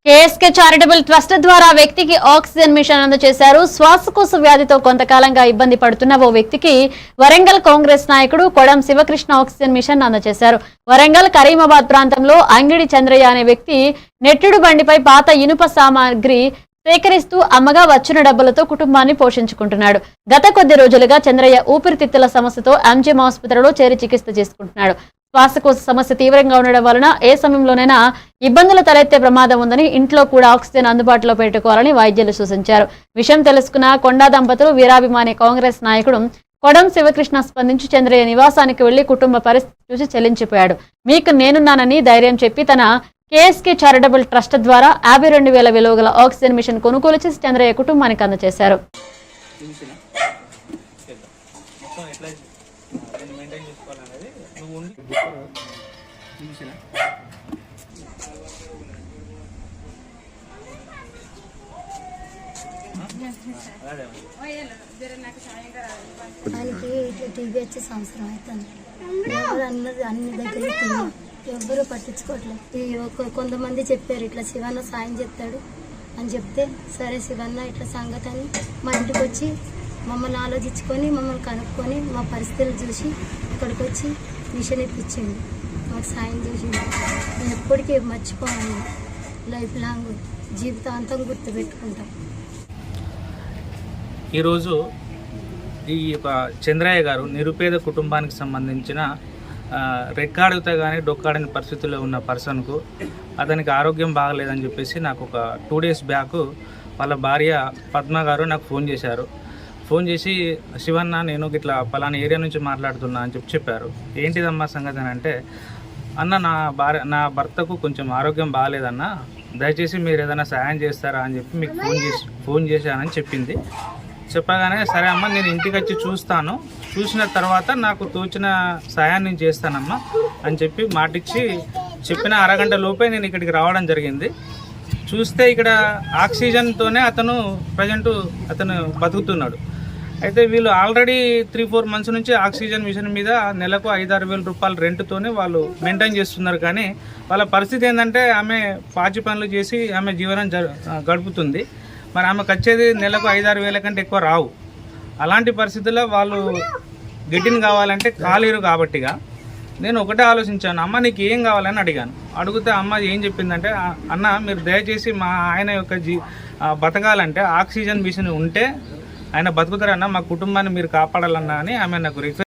KSK charitable trust ద్వారా వ్యక్తికి oxygen machine అందజేశారు. శ్వాసకోశ వ్యాధితో కొంతకాలంగా ఇబ్బంది పడుతున్న ఓ వ్యక్తికి వరంగల్ కాంగ్రెస్ నాయకుడు కొడం శివకృష్ణ ఆక్సిజన్ మిషన్ అందజేశారు. వరంగల్ కరీమాబాద్ ప్రాంతంలో అంగిడి చంద్రయ్య అనే వ్యక్తి నెట్టుడు బండిపై పాత ఇనుప సామాగ్రి సేకరిస్తూ అమ్మగా వచ్చిన డబ్బులతో కుటుంబాన్ని పోషించుకుంటున్నాడు. గత కొద్ది రోజులుగా చంద్రయ్య ఊపిరితిత్తుల సమస్యతో ఎంజిఎం ఆసుపత్రిలో చేరి చికిత్స చేసుకుంటున్నాడు. శ్వాసకోశ సమస్య తీవ్రంగా ఉండడం వలన ఏ సమయంలోనైనా ఇబ్బందులు తలెత్తే ప్రమాదం ఉందని ఇంట్లో కూడా ఆక్సిజన్ అందుబాటులో పెట్టుకోవాలని వైద్యులు సూచించారు. విషయం తెలుసుకున్న కొండా దంపతులు వీరాభిమాని కాంగ్రెస్ నాయకుడు కొడం శివకృష్ణ స్పందించి చంద్రయ్య నివాసానికి వెళ్లి కుటుంబ పరిస్థితి చూసి చెల్లించిపోయాడు. మీకు నేనున్నానని ధైర్యం చెప్పి తన కేఎస్కే చారిటబుల్ ట్రస్ట్ ద్వారా 52,000 విలువ గల ఆక్సిజన్ మిషన్ కొనుగోలు చేసి చంద్రయ్య కుటుంబానికి అందజేశారు. ఆయనకి ఇట్లా టీవీ వచ్చే సంవత్సరం అవుతుంది. ఎవరు అన్నది అన్ని దగ్గర ఎవ్వరూ పట్టించుకోవట్లేదు. కొంతమంది చెప్పారు ఇట్లా శివన్న సాయం చేస్తాడు అని చెప్తే, సరే శివన్న ఇట్లా సంగతి అని మా ఇంటికి వచ్చి మమ్మల్ని ఆలోచించుకొని మమ్మల్ని కనుక్కొని మా పరిస్థితులు చూసి ఇక్కడికి వచ్చి మిషన్ ఇప్పించింది. మాకు సాయం చేసింది. నేను ఎప్పటికీ మర్చిపోను. లైఫ్ లాంగ్ జీవితాంతం గుర్తుపెట్టుకుంటాం. ఈరోజు ఈ యొక్క చంద్రయ్య గారు నిరుపేద కుటుంబానికి సంబంధించిన రెక్కాడితే కానీ డొక్కాడని పరిస్థితుల్లో ఉన్న పర్సన్కు అతనికి ఆరోగ్యం బాగలేదని చెప్పేసి నాకు ఒక 2 days బ్యాక్ వాళ్ళ భార్య పద్మ గారు నాకు ఫోన్ చేశారు. ఫోన్ చేసి, శివన్న నేను ఇట్లా పలానా ఏరియా నుంచి మాట్లాడుతున్నా అని చెప్పారు. ఏంటిదమ్మా సంగతి అని అంటే, అన్న నా భర్తకు కొంచెం ఆరోగ్యం బాగాలేదన్న, దయచేసి మీరు ఏదైనా సాయం చేస్తారా అని చెప్పి మీకు ఫోన్ చేశానని చెప్పింది. చెప్పగానే సరే అమ్మ నేను ఇంటికి వచ్చి చూస్తాను, చూసిన తర్వాత నాకు తోచిన సాయాన్ని నేను చేస్తానమ్మా అని చెప్పి మాటిచ్చి చెప్పిన అరగంట లోపే నేను ఇక్కడికి రావడం జరిగింది. చూస్తే ఇక్కడ ఆక్సిజన్తోనే అతను బతుకుతున్నాడు. అయితే వీళ్ళు ఆల్రెడీ 3-4 months నుంచి ఆక్సిజన్ మిషన్ మీద నెలకు 5-6 వేల రూపాయలు రెంట్తోనే వాళ్ళు మెయింటైన్ చేస్తున్నారు. కానీ వాళ్ళ పరిస్థితి ఏంటంటే ఆమె పాచి పనులు చేసి ఆమె జీవనం గడుపుతుంది. మరి ఆమెకు వచ్చేది నెలకు 5-6 వేల కంటే ఎక్కువ రావు. అలాంటి పరిస్థితుల్లో వాళ్ళు గిట్టిన కావాలంటే కాలేరు. కాబట్టిగా నేను ఒకటే ఆలోచించాను, అమ్మ నీకు ఏం కావాలని అడిగాను. అడిగితే అమ్మ ఏం చెప్పిందంటే, అన్న మీరు దయచేసి మా ఆయన యొక్క బతకాలంటే ఆక్సిజన్ మిషన్ ఉంటే ఆయన బతుకుతారన్న, మా కుటుంబాన్ని మీరు కాపాడాలన్నా అని ఆమె నాకు రిక్వెస్ట్